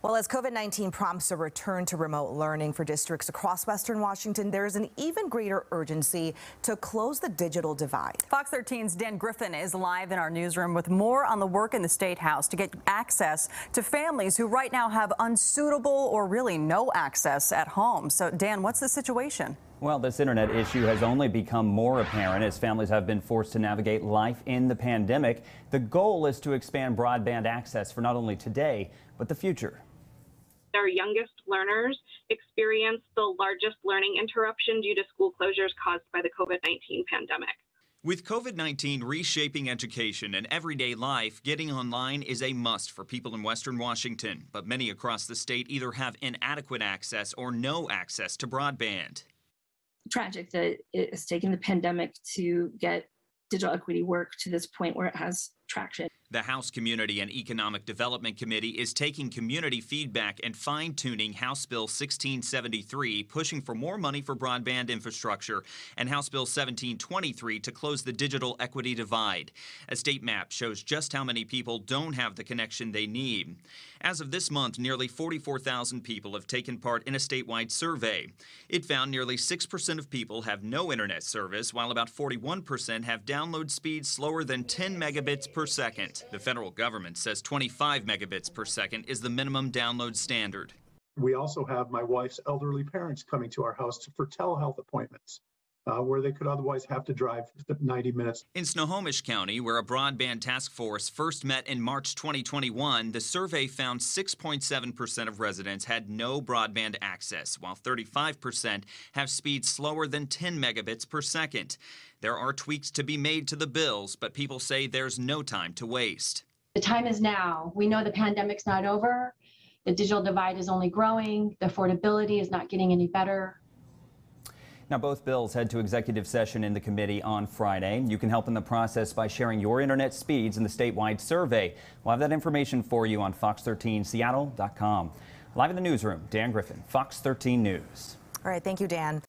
Well, as COVID-19 prompts a return to remote learning for districts across Western Washington, there is an even greater urgency to close the digital divide. Fox 13's Dan Griffin is live in our newsroom with more on the work in the State House to get access to families who right now have unsuitable or really no access at home. So, Dan, what's the situation? Well, this internet issue has only become more apparent as families have been forced to navigate life in the pandemic. The goal is to expand broadband access for not only today, but the future. Our youngest learners experienced the largest learning interruption due to school closures caused by the COVID-19 pandemic. With COVID-19 reshaping education and everyday life, getting online is a must for people in Western Washington. But many across the state either have inadequate access or no access to broadband. Tragic that it has taken the pandemic to get digital equity work to this point where it has traction. The House Community and Economic Development Committee is taking community feedback and fine-tuning House Bill 1673, pushing for more money for broadband infrastructure, and House Bill 1723 to close the digital equity divide. A state map shows just how many people don't have the connection they need. As of this month, nearly 44,000 people have taken part in a statewide survey. It found nearly 6% of people have no internet service, while about 41% have download speeds slower than 10 megabits per second. The federal government says 25 megabits per second is the minimum download standard. We also have my wife's elderly parents coming to our house for telehealth appointments, where they could otherwise have to drive 90 minutes. In Snohomish County, where a broadband task force first met in March 2021, the survey found 6.7% of residents had no broadband access, while 35% have speeds slower than 10 megabits per second. There are tweaks to be made to the bills, but people say there's no time to waste. The time is now. We know the pandemic's not over. The digital divide is only growing. The affordability is not getting any better. Now, both bills head to executive session in the committee on Friday. You can help in the process by sharing your internet speeds in the statewide survey. We'll have that information for you on fox13seattle.com. Live in the newsroom, Dan Griffin, Fox 13 News. All right, thank you, Dan.